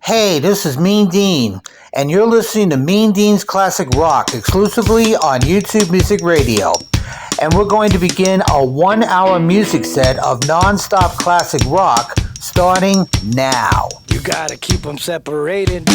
Hey, this is Mean Dean, and you're listening to Mean Dean's Classic Rock exclusively on YouTube Music Radio. And we're going to begin a 1-hour music set of non-stop classic rock starting now. You gotta keep them separated.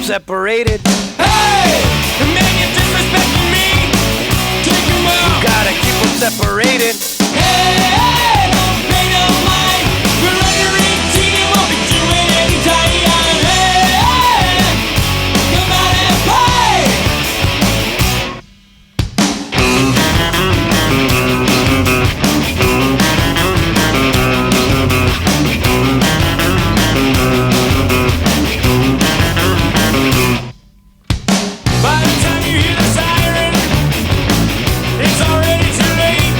Separated. Hey! The man you're disrespecting me. Take him out. You gotta keep them separated. Hey! Don't pay no mind. We're under 18 and won't be doing any time. Hey! Come out and play. By the time you hear the siren, it's already too late.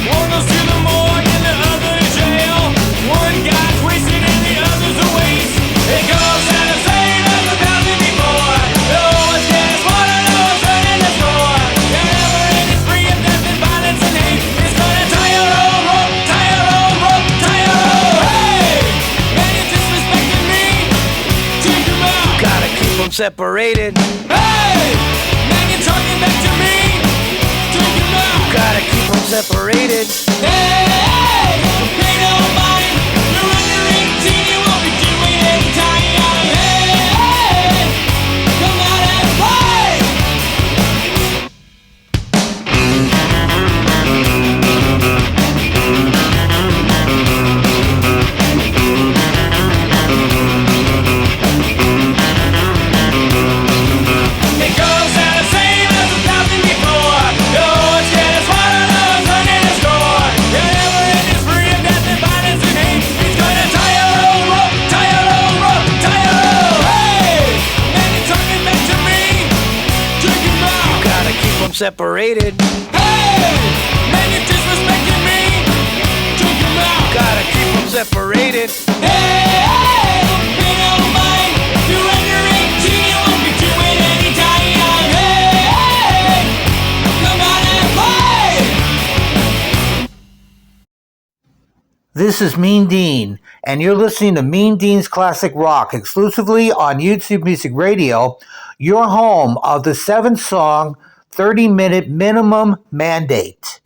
One goes to the morgue and the other to jail. One guy's wasted and the other's a waste. It goes out of saying as 1,000 before. No one's getting smarter, no one's turning the score. Your never-ending spree of death and violence and hate is gonna tie your own rope, tie your own rope, tie your own. Hey! Man, you're disrespecting me. Take him out. Gotta keep them separated. Hey! Man, you're talking back to me. Take him out. Gotta keep them separated. Hey! Don't pay no mind. You're under 18, you won't be doing any time. Hey! Come out and play. It goes out the same as 1,000 before. No one's getting smarter, no one's turning the score. Your never-ending spree of death and violence and hate is gonna tie your own rope, tie your own rope, tie your own. Hey! Man, you're talking back to me. Take him out. Gotta keep them separated. Hey! Man, you're disrespecting me. Take him out. Gotta keep them separated. Hey! Don't pay no mind. You're under 18, you won't be doing any time. Hey! Come out and play. This is Mean Dean, and you're listening to Mean Dean's Classic Rock exclusively on YouTube Music Radio, your home of the 7-song, 30-minute minimum mandate.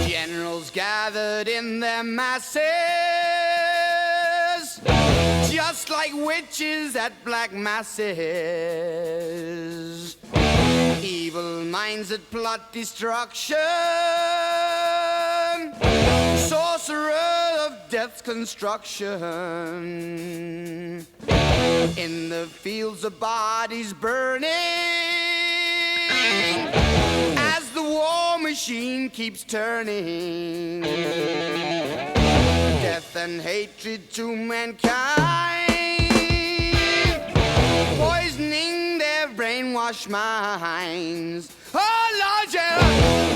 Generals gathered in their masses, just like witches at black masses. Evil minds that plot destruction, sorcerer of death's construction. In the fields of bodies burning, as the war machine keeps turning. Death and hatred to mankind, poisoning their brainwashed minds. Oh Lord, yeah.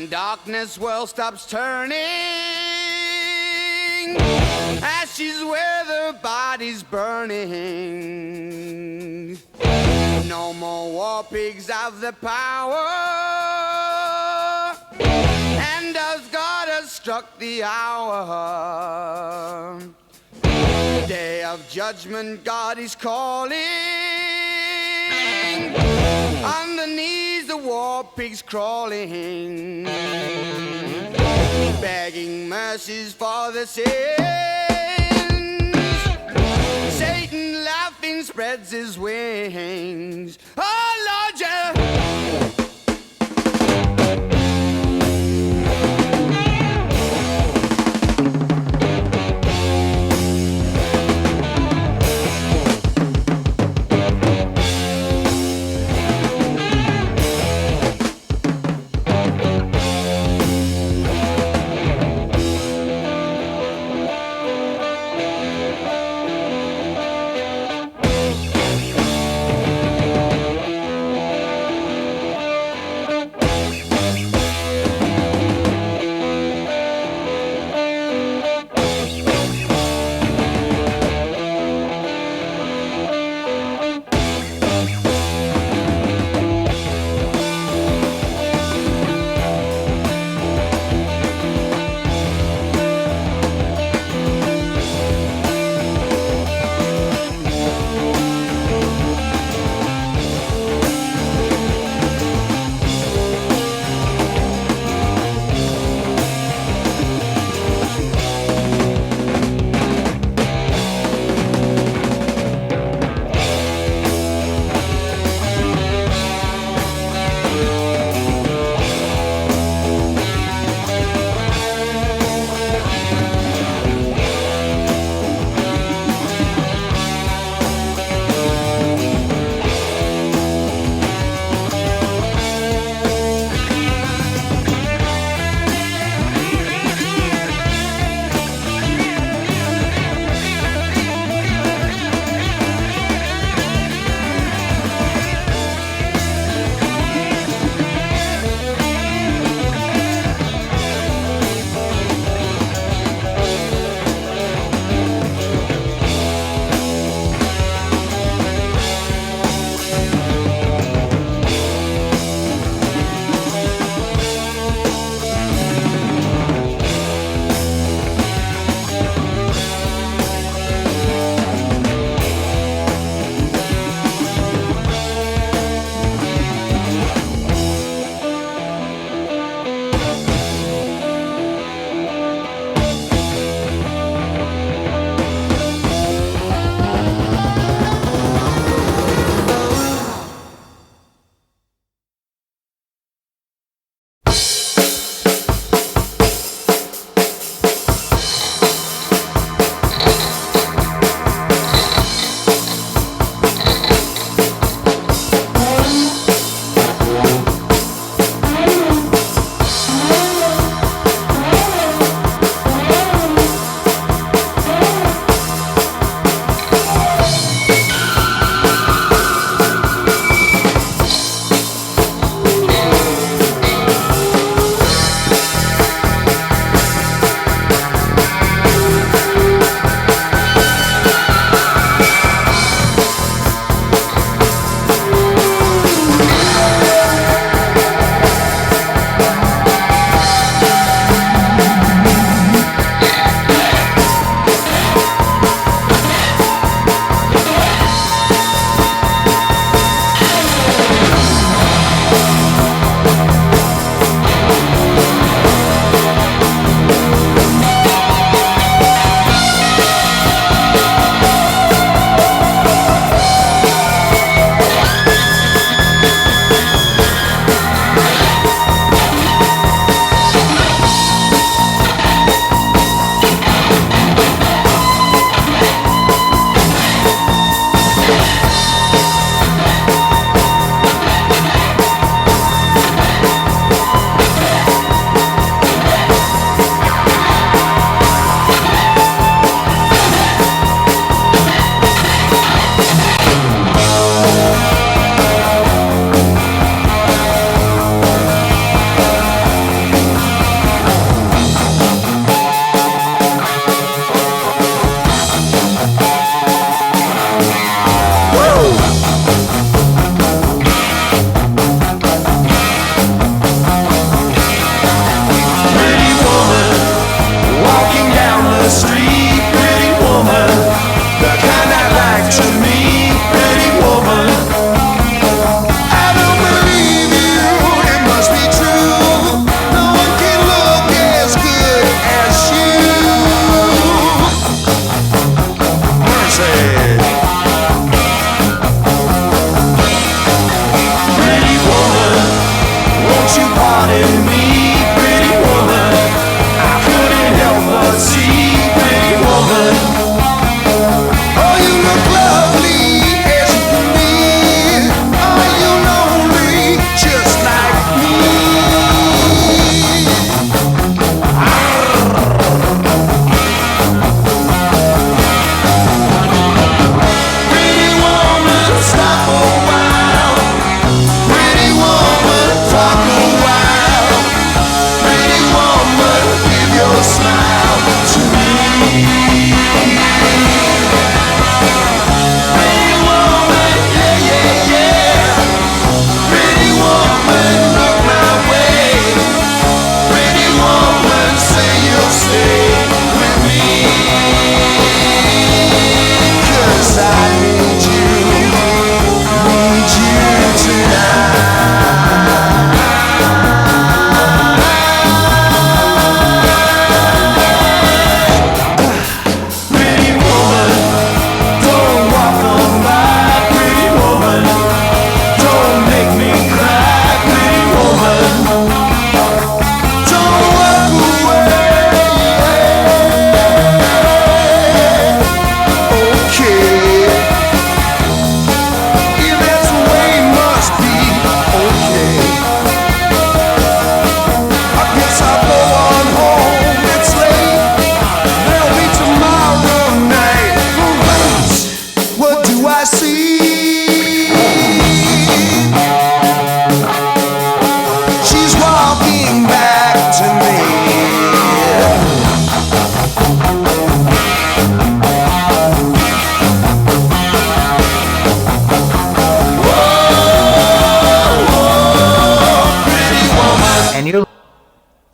Darkness world stops turning, ashes where the body's burning. No more war pigs have the power, and as God has struck the hour, day of judgment God is calling. Underneath the war pigs crawling, begging mercies for the sins. Satan laughing spreads his wings. Oh Lord, yeah.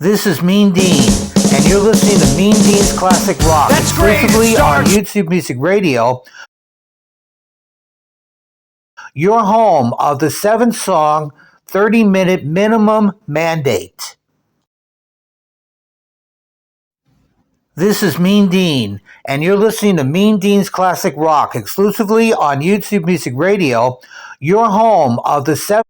This is Mean Dean, and you're listening to Mean Dean's Classic Rock, That's great, it exclusively on starts- YouTube Music Radio, your home of the 7-song, 30-minute minimum mandate. This is Mean Dean, and you're listening to Mean Dean's Classic Rock, exclusively on YouTube Music Radio, your home of the 7...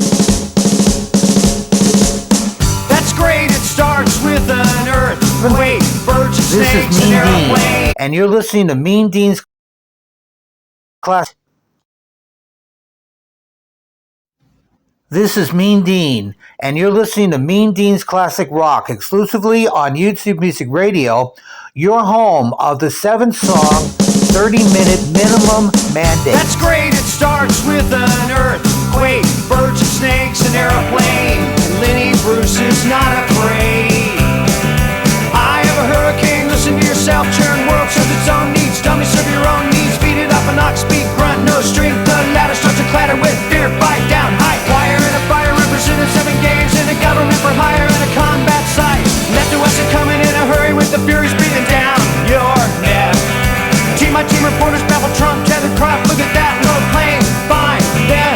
That's great, it starts with an earthquake, birds, This snakes, is and Mean Dean, airplanes. and you're listening to Mean Dean's Classic... This is Mean Dean, and you're listening to Mean Dean's Classic Rock, exclusively on YouTube Music Radio, your home of the 7-song, 30-minute minimum mandate. That's great, it starts with an earthquake, birds and snakes, and airplane. Lenny Bruce is not afraid. I have a hurricane, listen to yourself, churn world serves its own needs, dummy serve your own needs, beat it up an ox, speak, grunt, no strength, the ladder starts to clatter with fear, bite down, high wire and a fire, represented 7 games in a government for hire and a combat site. Left to us are coming in a hurry with the furies breathing down your neck. Team by team reporters babble Trump, tethered crop, look at that, no plane, fine, then,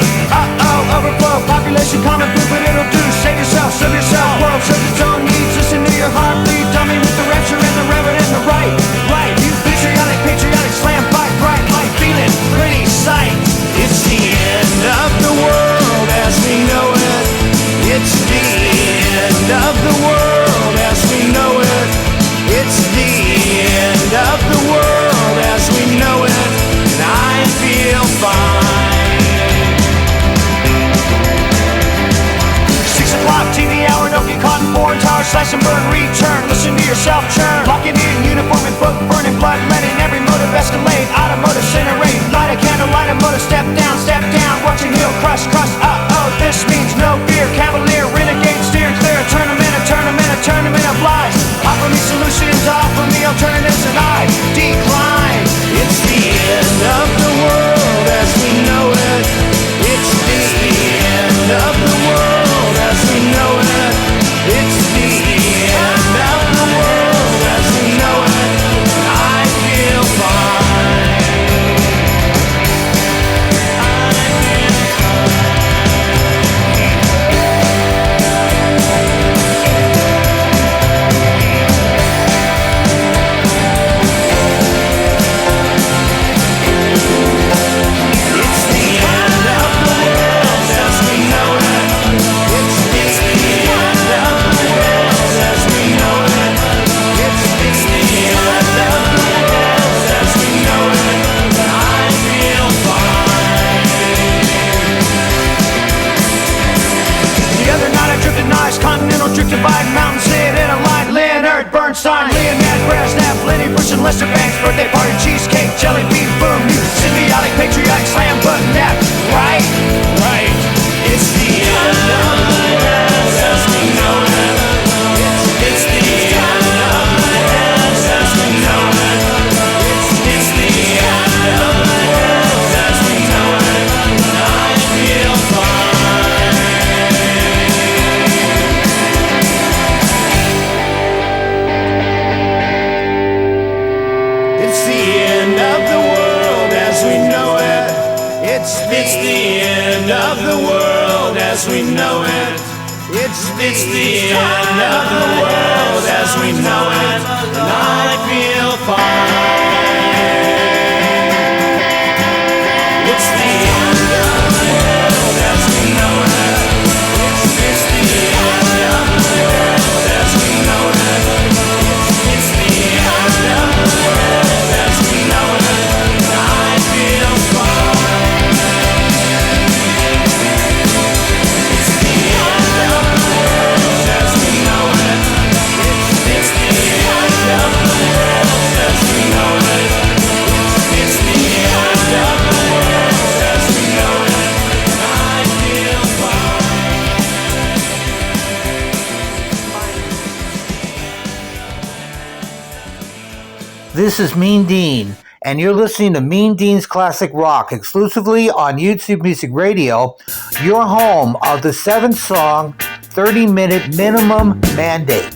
overflow, population, common food, but it'll do, save yourself, serve yourself, world serves its own needs, listen to your heart, bleed, dummy with the rapture and the reverend and the right, you patriotic, slam, fight, bright, light, feeling, pretty sight. It's the end of the world as we know it, it's the end of the world as we know it, it's the end of the world as we know it, and I feel fine. 6 o'clock TV hour, don't get caught in foreign tower, slash and burn, return, listen to yourself churn, locking in uniform and book, burning blood, letting every motive escalate, automotive incinerate, light a candle, light a motor, step down, watching heel crush, this means no fear, cavalier, renegade, steering clear, a tournament of lies, offer me solutions, offer me alternatives, and I decline. It's the end of the world as we know it, it's the end of the world as we know it, it's the end of the world as we know it, I feel fine. Continental drift divide, mountain sit in a line, Leonard Bernstein, Leonard Brezhnev, Lenny Bruce and Lester Banks, birthday party, cheesecake, jelly bean, boom, you symbiotic, patriotic, slam button, nap, right, it's the end of the world as we know it, it's the end of the world as we know it, it's the end of the world as we know it, and I feel fine. It's the end of the world as we know it. It's the end of the world as we know it. It's the end of the world as we know it. And I feel fine. It's the end of the world as we know it. It's the end of the world as we know it. It's the end of the world as we know it. And I feel fine. It's the end of the world as we know it. It's the end of the world as we know it. It's the end of the world as we know it. And I feel fine. This is Mean Dean, and you're listening to Mean Dean's Classic Rock, exclusively on YouTube Music Radio, your home of the 7-song, 30-minute minimum mandate.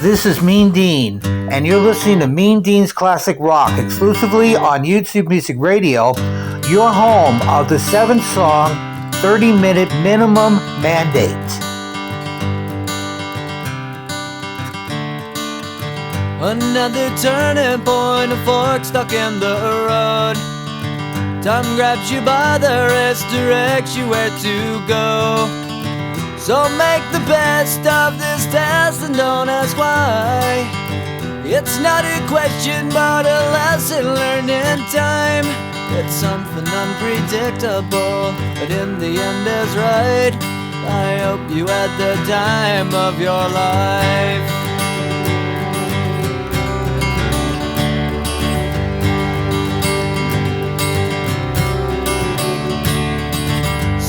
This is Mean Dean, and you're listening to Mean Dean's Classic Rock exclusively on YouTube Music Radio, your home of the 7-song, 30-minute minimum mandate. Another turning point, a fork stuck in the road. Time grabs you by the wrist, directs you where to go. So make the best of this test and don't ask why. It's not a question but a lesson learned in time. It's something unpredictable, but in the end is right. I hope you had the time of your life.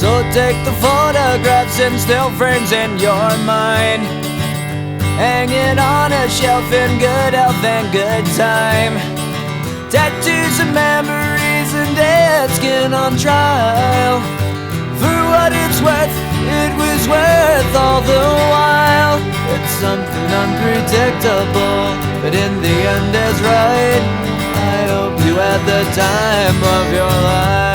So take the photographs and still frames in your mind, hang it on a shelf in good health and good time. Tattoos and memories and dead skin on trial. For what it's worth, it was worth all the while. It's something unpredictable, but in the end is right. I hope you had the time of your life.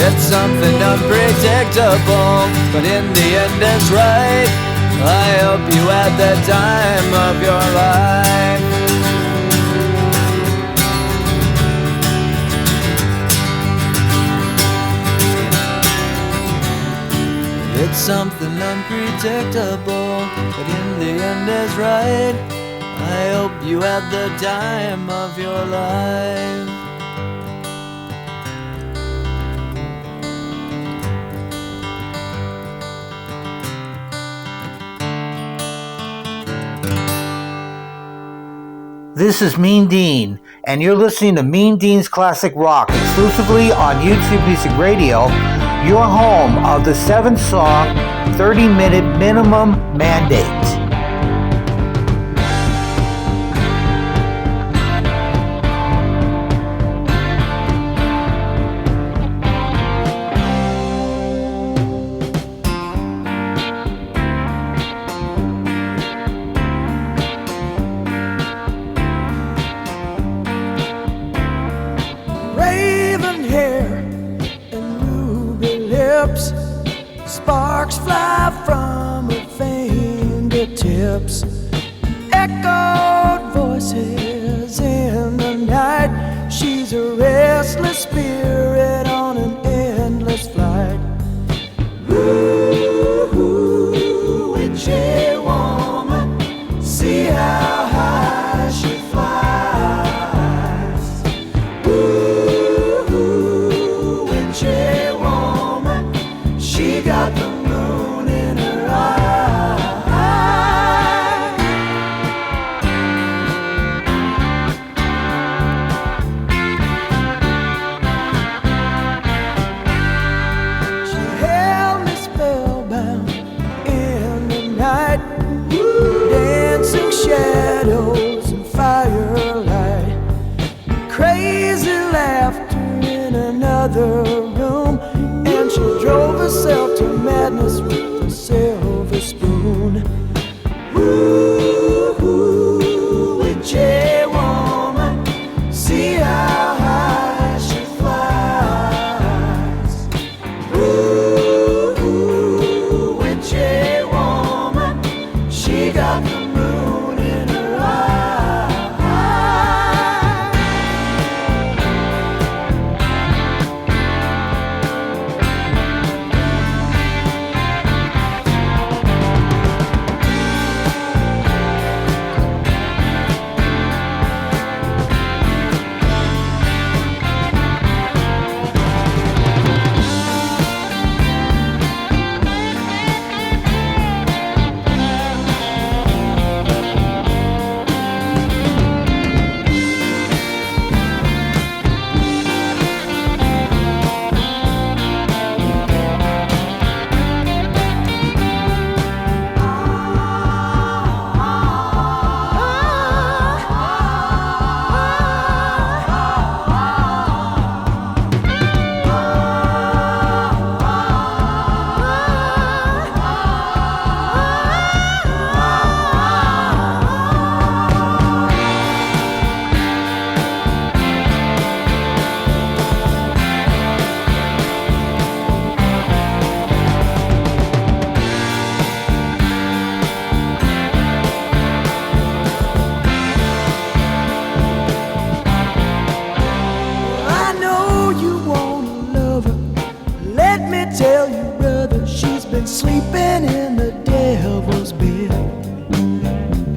It's something unpredictable, but in the end it's right. I hope you had the time of your life. It's something unpredictable, but in the end is right. I hope you had the time of your life. This is Mean Dean, and you're listening to Mean Dean's Classic Rock exclusively on YouTube Music Radio, your home of the 7-song, 30-minute minimum mandate. Raven hair and ruby lips, sparks fly from her fingertips. Echoed voices in the night. She's a restless spirit on an endless flight. Ooh, witchy woman, see how high she flies. Ooh, witchy woman, she got the moon in her eye. Let me tell you, brother, she's been sleeping in the devil's bed.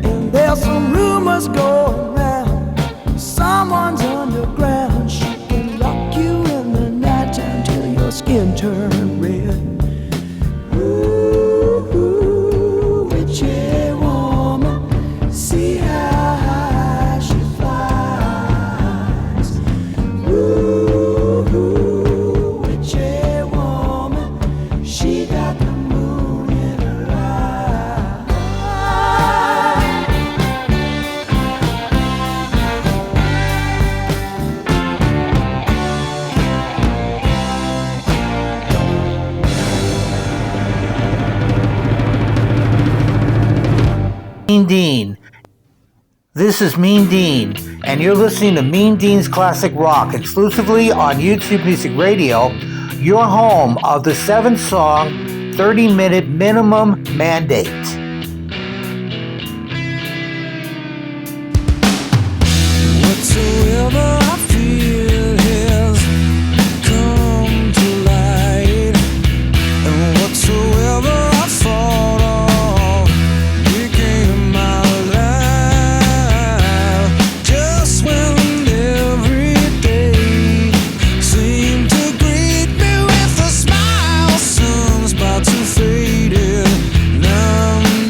And there's some rumors going round, someone's underground. She can lock you in the nighttime till your skin turns red. Ooh, witchy woman, see how high she flies. Ooh, witchy woman, she got the moon in her eye. Mean Dean. This is Mean Dean, and you're listening to Mean Dean's Classic Rock exclusively on YouTube Music Radio, your home of the 7-song, 30-minute minimum mandate. Whatsoever I feel has come to light, and whatsoever I thought of became my life. Just when every day seemed to greet me with a smile, sun's about to fade in. Now I'm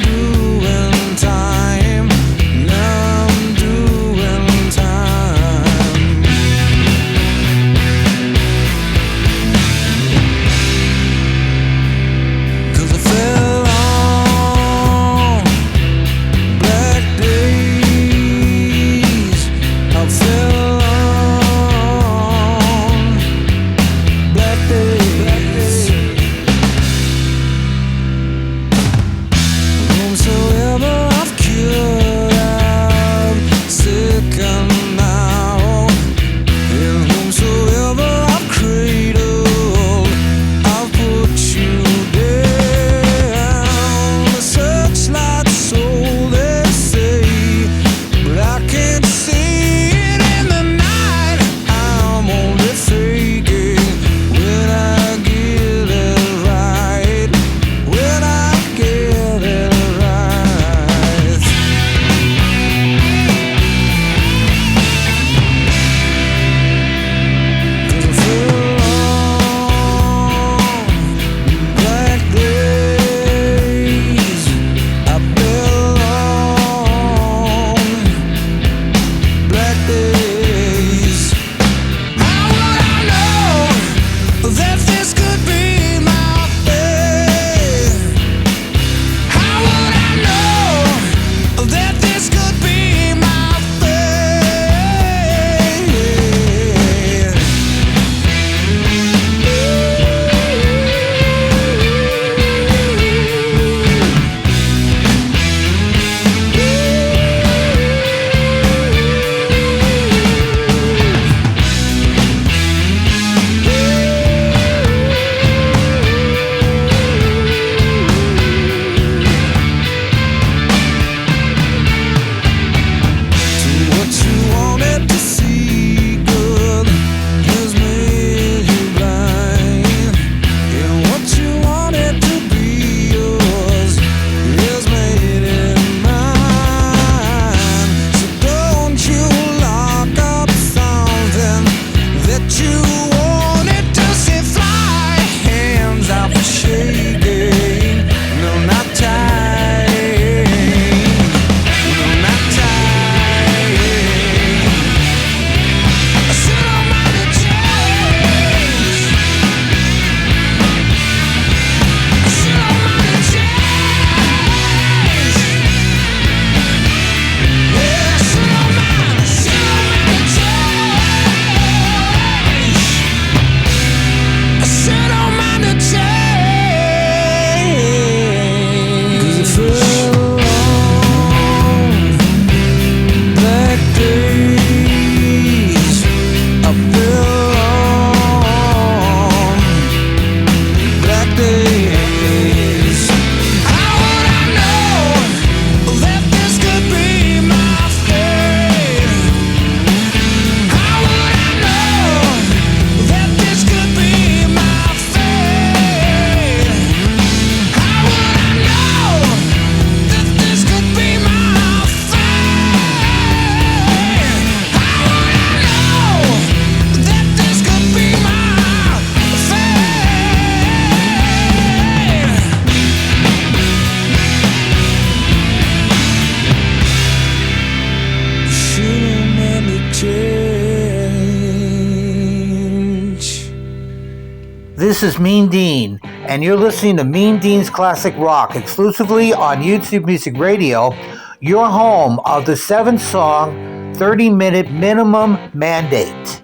This is Mean Dean, and you're listening to Mean Dean's Classic Rock exclusively on YouTube Music Radio, your home of the 7-song, 30-minute minimum mandate.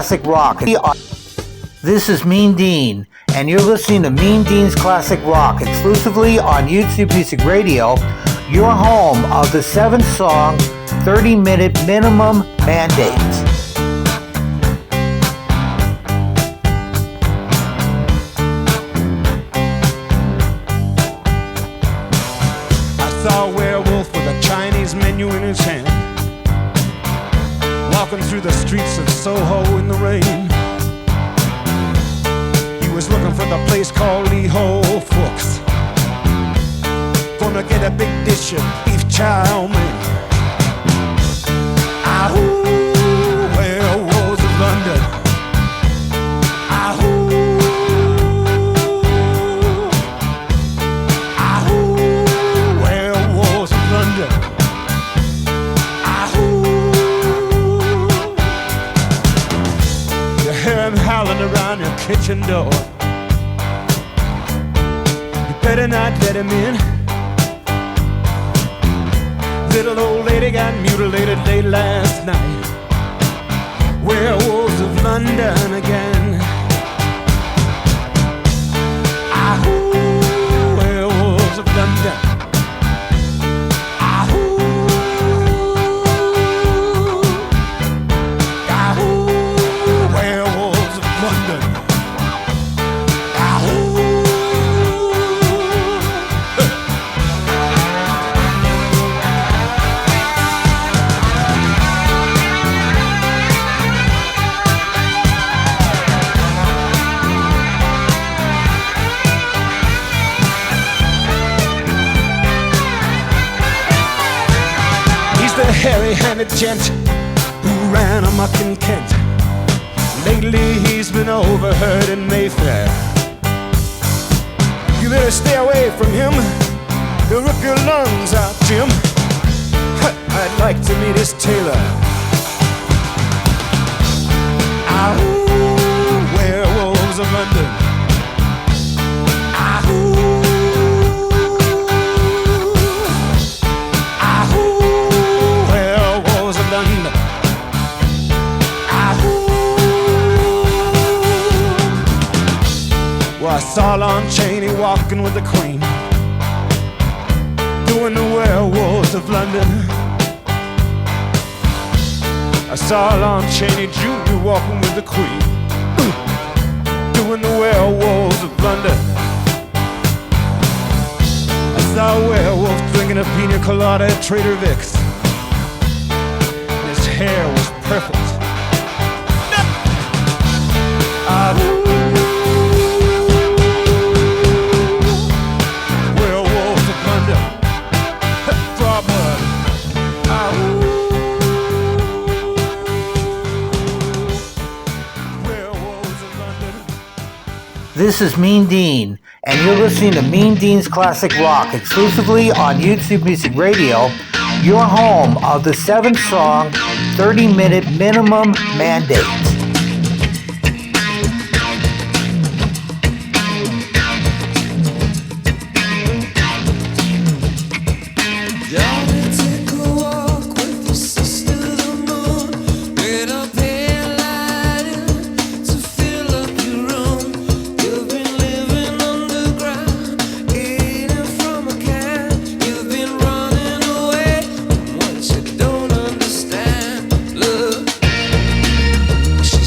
Classic Rock. This is Mean Dean, and you're listening to Mean Dean's Classic Rock exclusively on YouTube Music Radio, your home of the 7-song, 30-minute minimum mandate. I saw a werewolf with a Chinese menu in his hand, walking through the streets of Soho in the rain. He was looking for the place called Lee Ho Fooks. Gonna get a big dish of beef chow mein. Ahoo, werewolves of London. Ahoo, ahoo, werewolves of London. Ahoo, you hear him howling around your kitchen door. You better not let him in. Little old lady got mutilated late last night. Werewolves of London again. Ahoo, werewolves of London. Ahoo, ahoo, werewolves of London. Ahoo. Hairy-handed gent who ran amok in Kent. Lately he's been overheard in Mayfair. You better stay away from him. He'll rip your lungs out, Jim. I'd like to meet his tailor. Ahoo, werewolves of London. Ahoo. Well, I saw Lon Chaney walking with the Queen, doing the werewolves of London. I saw Lon Chaney Jr. walking with the Queen, doing the werewolves of London. I saw a werewolf drinking a pina colada at Trader Vic's. His hair was perfect. Werewolves of London. Draw blood. Werewolves of London. This is Mean Dean, and you're listening to Mean Dean's Classic Rock exclusively on YouTube Music Radio, your home of the 7-song, 30-minute minimum mandate. She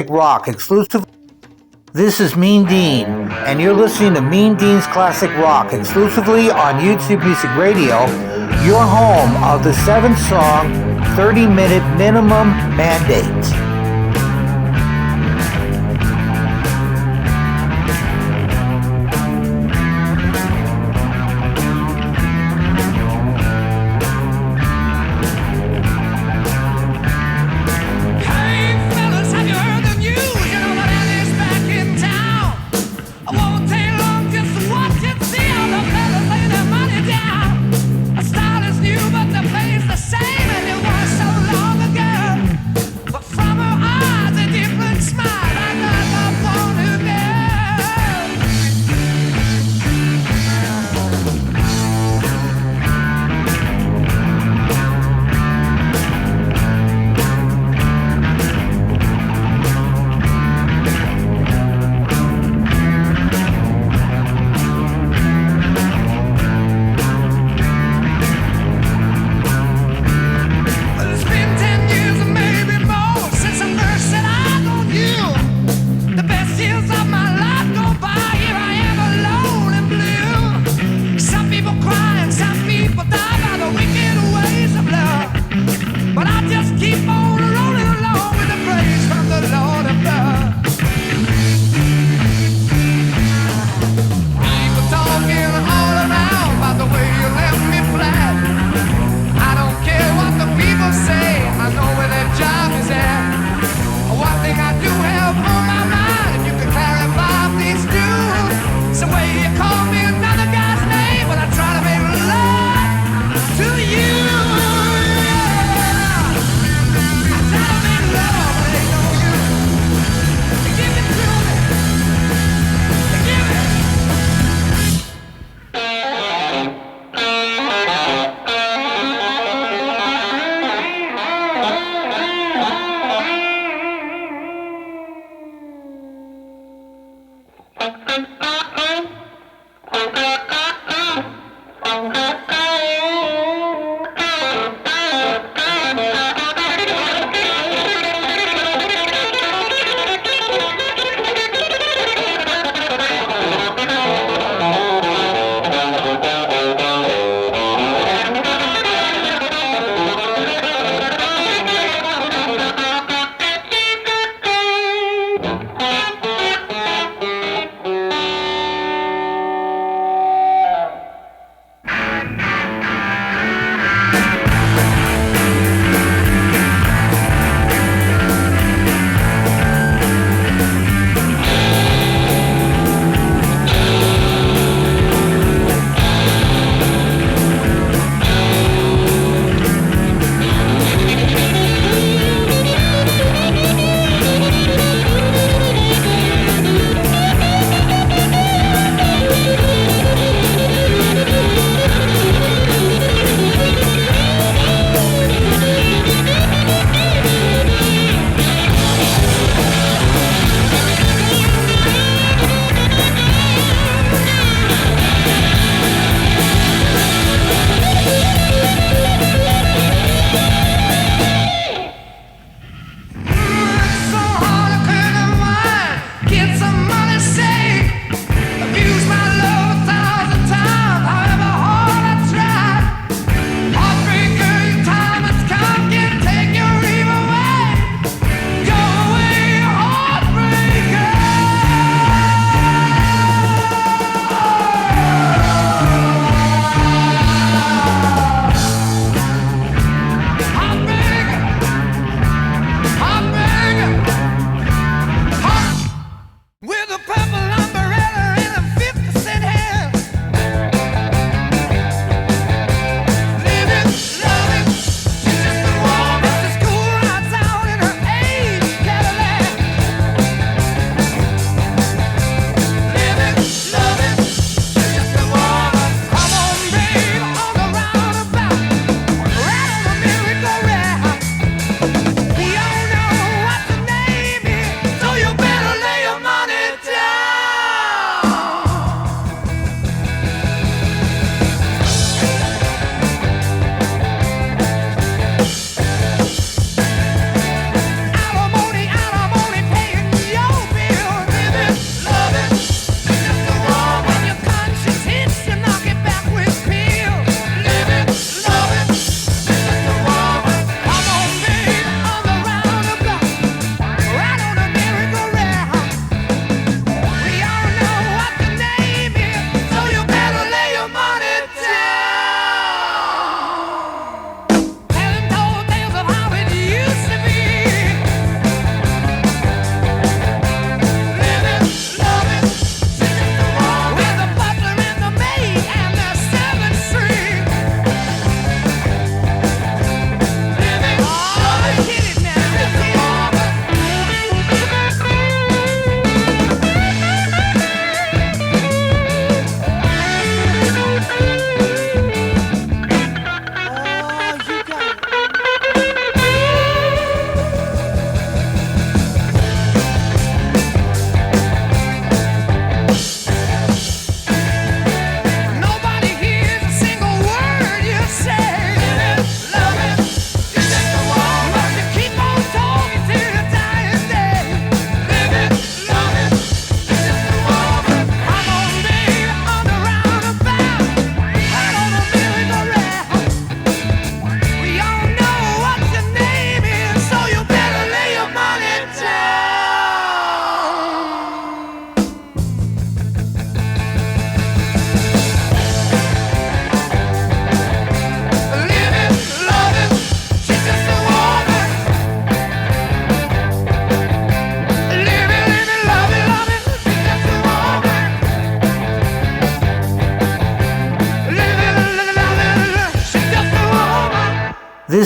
rock exclusive. This is Mean Dean, and you're listening to Mean Dean's Classic Rock exclusively on YouTube Music Radio, your home of the 7-song, 30-minute minimum mandate. From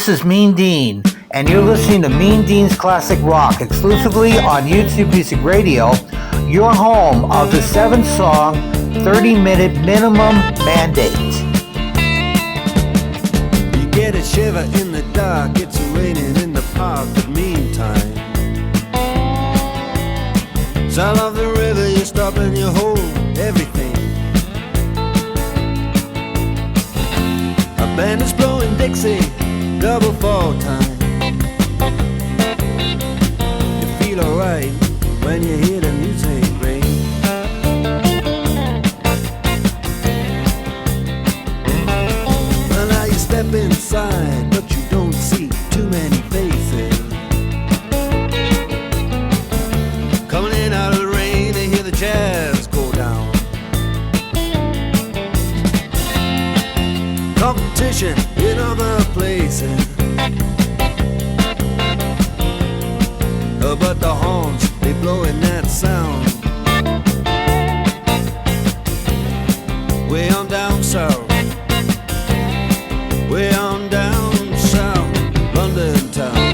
This is Mean Dean, and you're listening to Mean Dean's Classic Rock exclusively on YouTube Music Radio, your home of the 7-song, 30-minute minimum mandate. You get a shiver in the dark, it's raining in the park, but meantime, sound of the river, you stop and you hold everything. A band is blowing Dixie, double fall time. You feel alright when you hear the music ring. Well, now you step inside, but you don't see too many faces. Coming in out of the rain, they hear the jazz go down. Competition in other places, but the horns, they blowing that sound. Way on down south, way on down south, London town.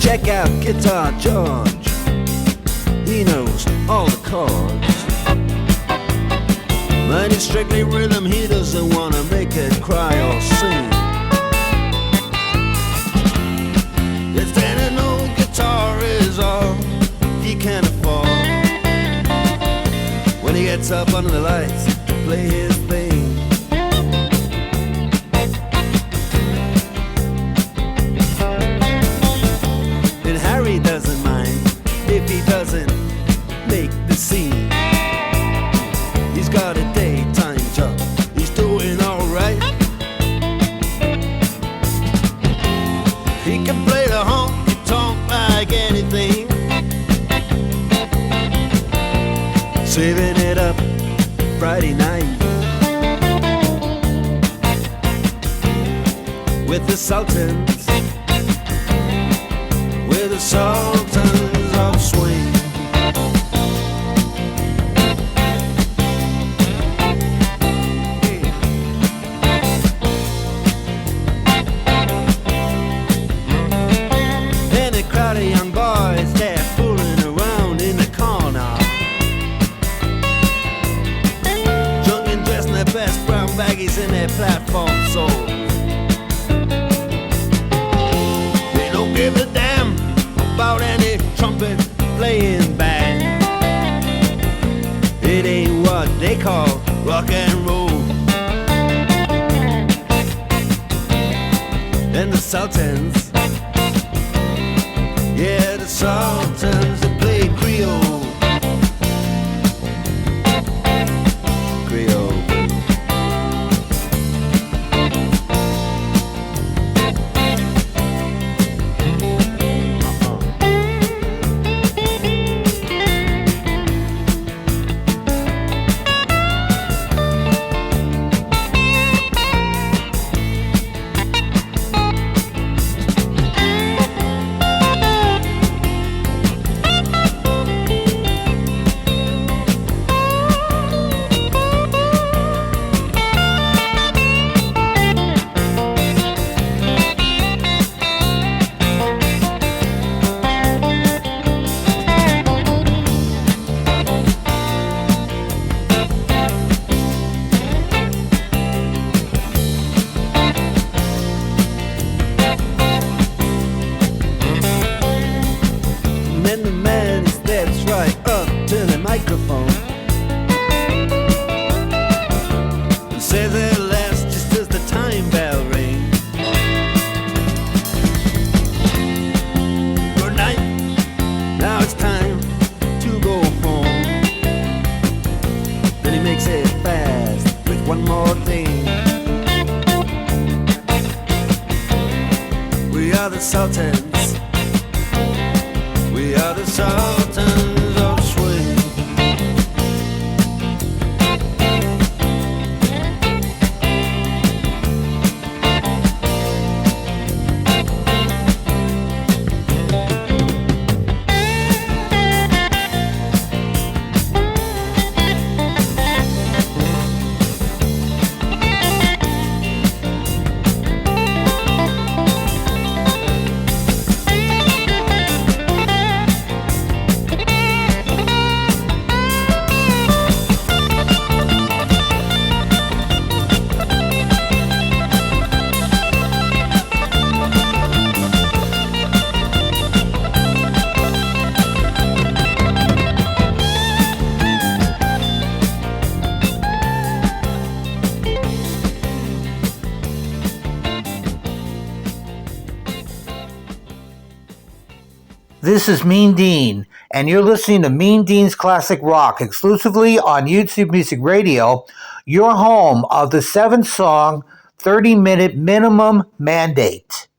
Check out Guitar George, he knows all the chords. But it's strictly rhythm, he doesn't want to make it cry or sing. If then an old guitar is all he can afford, when he gets up under the lights to play his thing. And Harry doesn't mind if he doesn't make the scene. He's got a daytime job, he's doing alright. He can play the honky-tonk like anything, saving it up Friday night with the Sultans, with the Sultans of Swing. The young boys, they're fooling around in the corner, drunk and dressed in their best brown baggies in their platform soles. They don't give a damn about any trumpet playing band. It ain't what they call rock and roll. And the Sultans, yeah, the Sultans, they play Creole. Creole. Sultans, we are the Sultans of Swing. this is Mean Dean, and you're listening to Mean Dean's Classic Rock exclusively on YouTube Music Radio, your home of the 7-song, 30-minute minimum mandate.